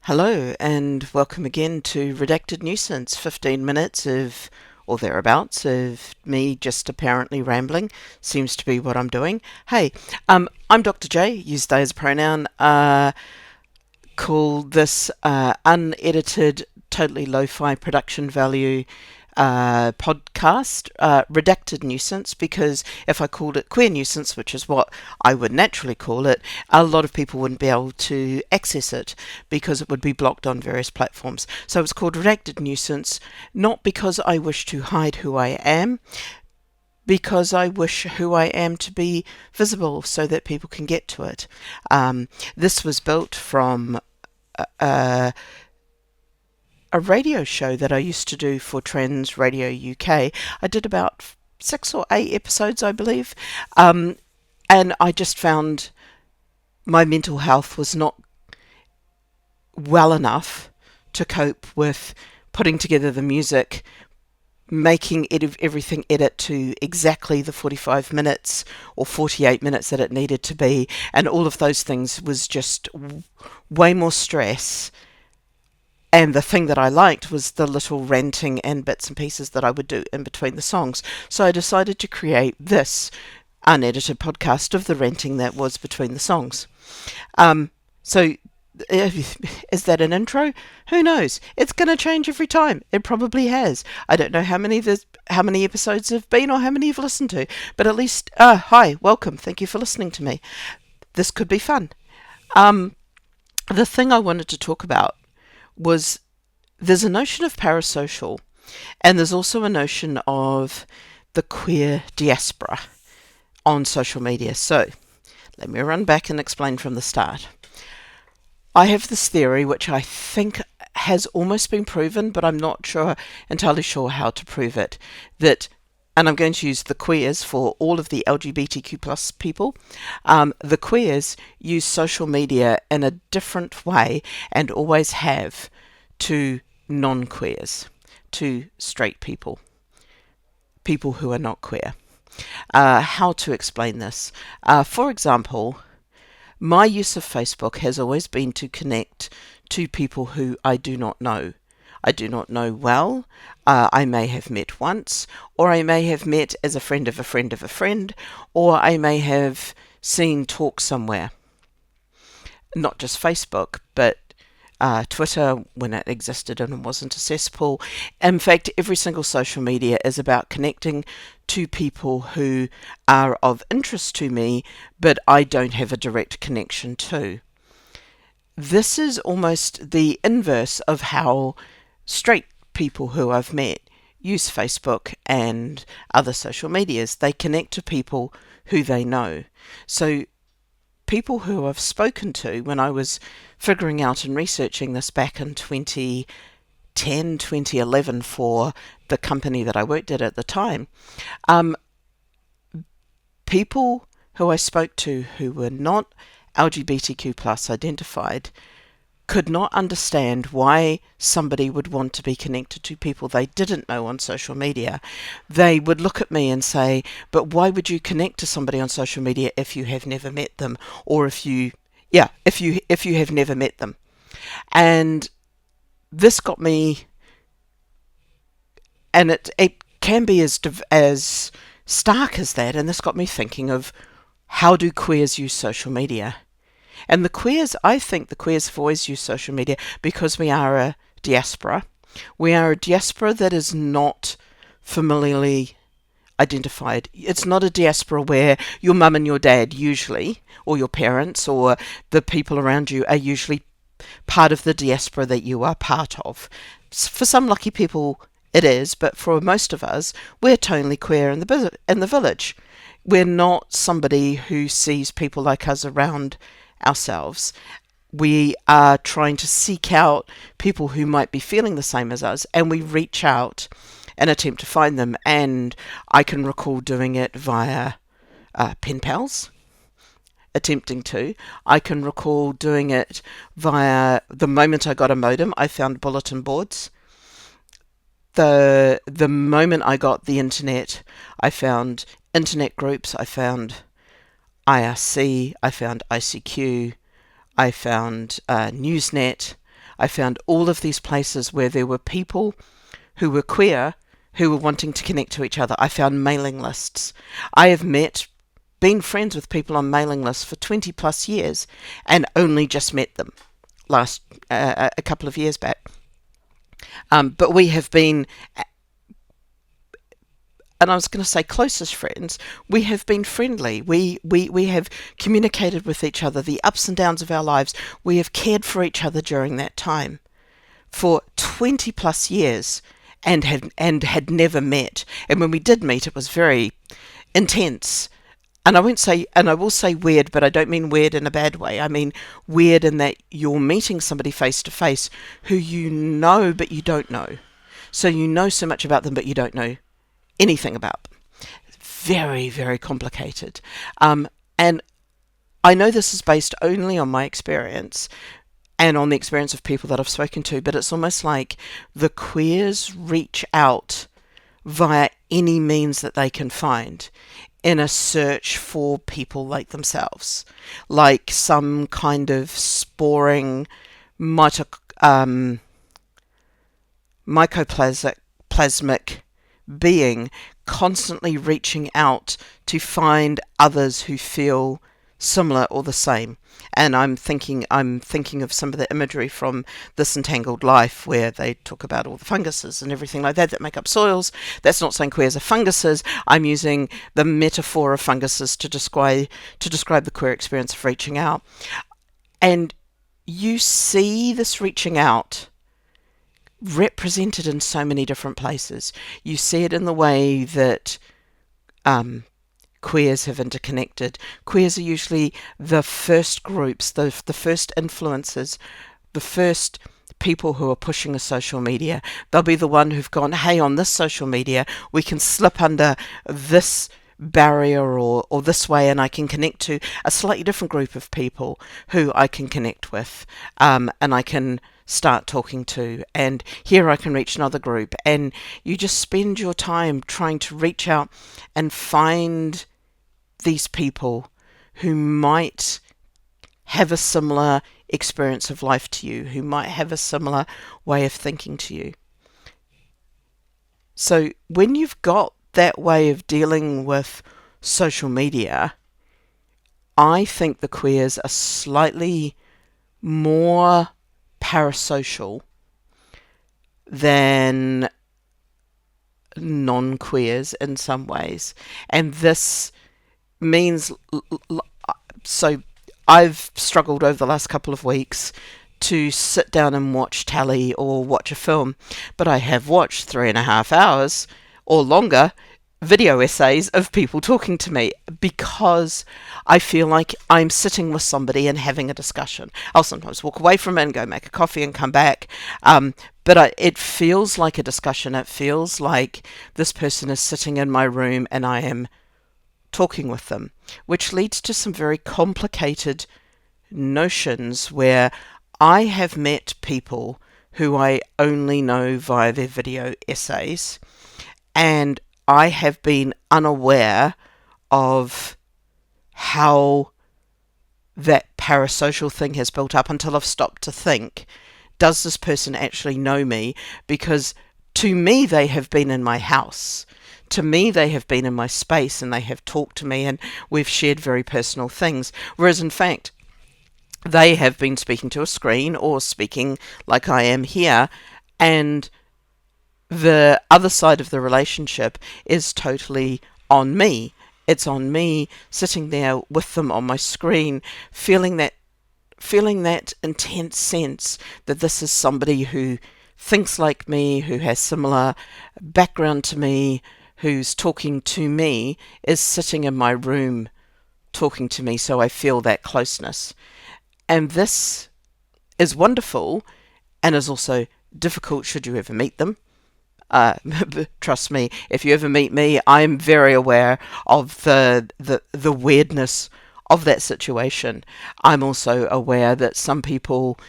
Hello, and welcome again to Redacted Nuisance. 15 minutes of, or thereabouts, of me just apparently rambling. Seems to be what I'm doing. Hey, I'm Dr. J, use they as a pronoun. Call this unedited, totally lo-fi production value podcast Redacted Nuisance, because if I called it Queer Nuisance, which is what I would naturally call it, a lot of people wouldn't be able to access it because it would be blocked on various platforms. So it's called Redacted Nuisance, not because I wish to hide who I am, because I wish who I am to be visible so that people can get to it. This was built from a radio show that I used to do for Trans Radio UK. I did about 6 or 8 episodes, I believe, and I just found my mental health was not well enough to cope with putting together the music, making everything edit to exactly the 45 minutes or 48 minutes that it needed to be, and all of those things was just way more stress. And the thing that I liked was the little ranting and bits and pieces that I would do in between the songs. So I decided to create this unedited podcast of the ranting that was between the songs. So is that an intro? Who knows? It's going to change every time. It probably has. I don't know how many episodes have been or how many you've listened to, but at least, hi, welcome. Thank you for listening to me. This could be fun. The thing I wanted to talk about was there's a notion of parasocial, and there's also a notion of the queer diaspora on social media. So let me run back and explain from the start. I have this theory which I think has almost been proven, but I'm not entirely sure how to prove it, and I'm going to use the queers for all of the LGBTQ plus people. The queers use social media in a different way and always have to non-queers, to straight people who are not queer. How to explain this? For example, my use of Facebook has always been to connect to people who I do not know. I do not know well. I may have met once, or I may have met as a friend of a friend of a friend, or I may have seen talk somewhere. Not just Facebook, but Twitter when it existed and wasn't a cesspool. In fact, every single social media is about connecting to people who are of interest to me, but I don't have a direct connection to. This is almost the inverse of how straight people who I've met use Facebook and other social medias. They connect to people who they know. So people who I've spoken to when I was figuring out and researching this back in 2010, 2011 for the company that I worked at the time, people who I spoke to who were not LGBTQ plus identified could not understand why somebody would want to be connected to people they didn't know on social media. They would look at me and say, but why would you connect to somebody on social media if you have never met them? Or if you have never met them. And this got me, and it can be as stark as that, and this got me thinking of how do queers use social media? And I think the queers have always used social media because we are a diaspora. We are a diaspora that is not familiarly identified. It's not a diaspora where your mum and your dad usually, or your parents, or the people around you are usually part of the diaspora that you are part of. For some lucky people it is, but for most of us, we're totally queer in the village. We're not somebody who sees people like us around ourselves. We are trying to seek out people who might be feeling the same as us, and we reach out and attempt to find them. And I can recall doing it via pen pals, attempting to. I can recall doing it via, the moment I got a modem, I found bulletin boards. The moment I got the internet, I found internet groups, I found IRC, I found ICQ, I found Newsnet, I found all of these places where there were people who were queer who were wanting to connect to each other. I found mailing lists. I have been friends with people on mailing lists for 20 plus years and only just met them a couple of years back. But we have been, and I was going to say closest friends, we have been friendly. We have communicated with each other, the ups and downs of our lives. We have cared for each other during that time for 20 plus years and had never met. And when we did meet, it was very intense. And I will say weird, but I don't mean weird in a bad way. I mean weird in that you're meeting somebody face to face who you know, but you don't know. So you know so much about them, but you don't know anything about them. Very, very complicated. And I know this is based only on my experience and on the experience of people that I've spoken to, but it's almost like the queers reach out via any means that they can find in a search for people like themselves, like some kind of sporing mycoplasmic being constantly reaching out to find others who feel similar or the same. And I'm thinking of some of the imagery from This Entangled Life, where they talk about all the funguses and everything like that make up soils. That's not saying queers are funguses. I'm using the metaphor of funguses to describe the queer experience of reaching out. And you see this reaching out represented in so many different places. You see it in the way that queers have interconnected. Queers are usually the first groups, the first influencers, the first people who are pushing a social media. They'll be the one who've gone, hey, on this social media, we can slip under this barrier or this way, and I can connect to a slightly different group of people who I can connect with, and I can start talking to, and here I can reach another group. And you just spend your time trying to reach out and find these people who might have a similar experience of life to you, who might have a similar way of thinking to you. So when you've got that way of dealing with social media, I think the queers are slightly more parasocial than non-queers in some ways. And this means, so I've struggled over the last couple of weeks to sit down and watch telly or watch a film, but I have watched 3.5 hours or longer video essays of people talking to me because I feel like I'm sitting with somebody and having a discussion. I'll sometimes walk away from it and go make a coffee and come back, but it feels like a discussion. It feels like this person is sitting in my room and I am talking with them, which leads to some very complicated notions where I have met people who I only know via their video essays, and I have been unaware of how that parasocial thing has built up until I've stopped to think, does this person actually know me? Because to me, they have been in my house. To me, they have been in my space and they have talked to me and we've shared very personal things. Whereas in fact, they have been speaking to a screen or speaking like I am here, and the other side of the relationship is totally on me. It's on me sitting there with them on my screen, feeling that intense sense that this is somebody who thinks like me, who has similar background to me, who's talking to me, is sitting in my room talking to me, so I feel that closeness. And this is wonderful and is also difficult should you ever meet them. Trust me, if you ever meet me, I'm very aware of the weirdness of that situation. I'm also aware that some people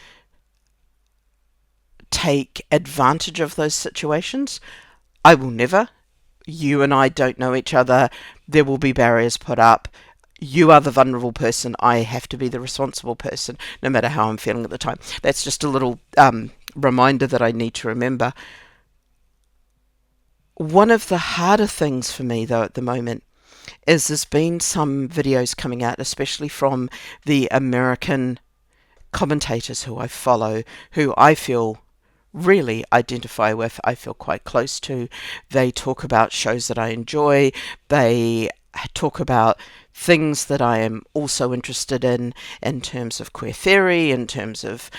take advantage of those situations. I will never. You and I don't know each other. There will be barriers put up. you are the vulnerable person. I have to be the responsible person, no matter how I'm feeling at the time. That's just a little reminder that I need to remember. One of the harder things for me, though, at the moment, is there's been some videos coming out, especially from the American commentators who I follow, who I feel really identify with, I feel quite close to. They talk about shows that I enjoy. They talk about things that I am also interested in terms of queer theory, in terms of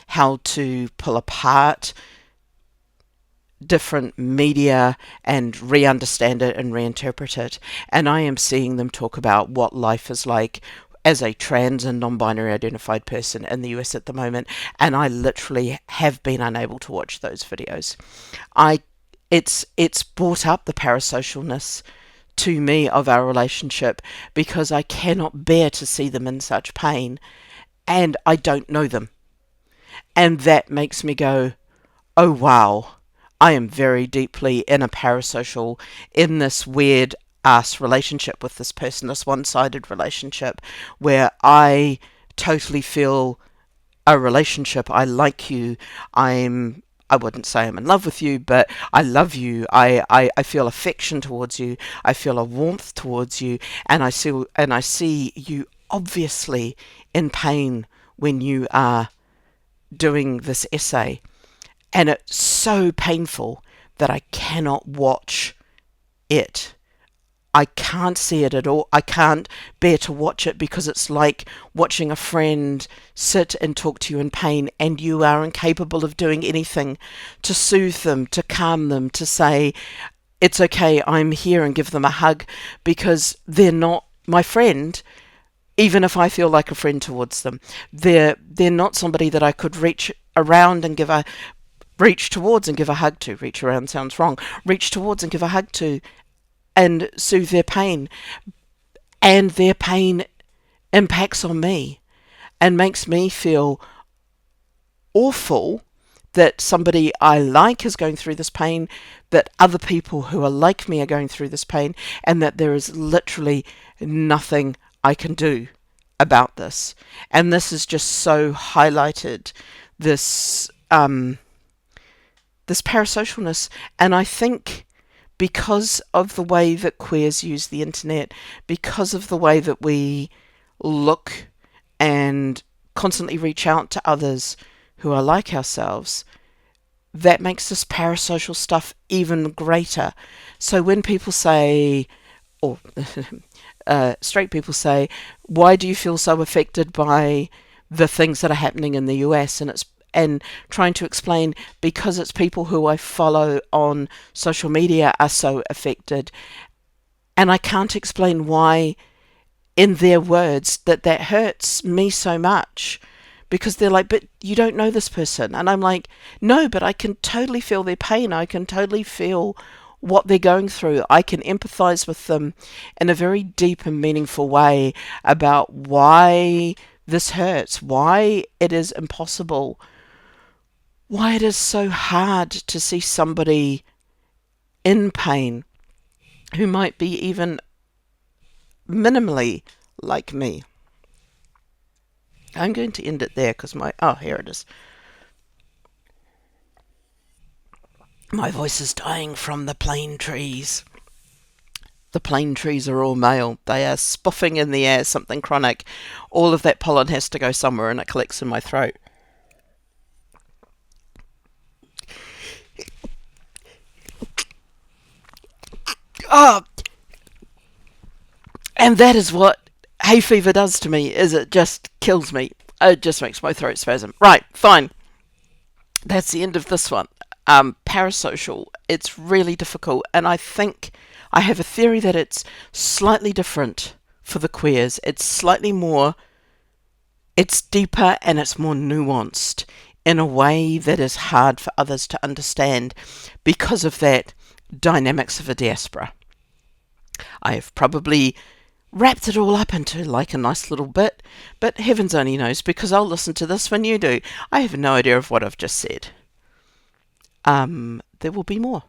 how to pull apart different media and re-understand it and reinterpret it. And I am seeing them talk about what life is like as a trans and non-binary identified person in the US at the moment, and I literally have been unable to watch those videos. It's brought up the parasocialness to me of our relationship, because I cannot bear to see them in such pain, and I don't know them. And that makes me go, oh wow, I am very deeply in a parasocial, in this weird ass relationship with this person, this one-sided relationship, where I totally feel a relationship. I like you. I wouldn't say I'm in love with you, but I love you. I feel affection towards you. I feel a warmth towards you, and I see you obviously in pain when you are doing this essay. And it's so painful that I cannot watch it. I can't see it at all. I can't bear to watch it, because it's like watching a friend sit and talk to you in pain, and you are incapable of doing anything to soothe them, to calm them, to say, it's okay, I'm here, and give them a hug, because they're not my friend. Even if I feel like a friend towards them, they're not somebody that I could reach around and reach towards and give a hug to. Reach around sounds wrong. Reach towards and give a hug to, and soothe their pain. And their pain impacts on me and makes me feel awful that somebody I like is going through this pain, that other people who are like me are going through this pain, and that there is literally nothing I can do about this. And this has just so highlighted this this parasocialness. And I think because of the way that queers use the internet, because of the way that we look and constantly reach out to others who are like ourselves, that makes this parasocial stuff even greater. So when people say, or straight people say, why do you feel so affected by the things that are happening in the US? And trying to explain, because it's people who I follow on social media are so affected. And I can't explain why, in their words, that hurts me so much. Because they're like, but you don't know this person. And I'm like, no, but I can totally feel their pain. I can totally feel what they're going through. I can empathize with them in a very deep and meaningful way about why this hurts, why it is impossible, why it is so hard to see somebody in pain who might be even minimally like me. I'm going to end it there because here it is. My voice is dying from the plane trees. The plane trees are all male. They are spuffing in the air, something chronic. All of that pollen has to go somewhere, and it collects in my throat. And that is what hay fever does to me, is it just kills me. It just makes my throat spasm. Right, fine. That's the end of this one. Parasocial. It's really difficult, and I think I have a theory that it's slightly different for the queers. It's slightly more, it's deeper and it's more nuanced in a way that is hard for others to understand because of that dynamics of a diaspora. I have probably wrapped it all up into like a nice little bit, but heavens only knows, because I'll listen to this when you do. I have no idea of what I've just said. There will be more.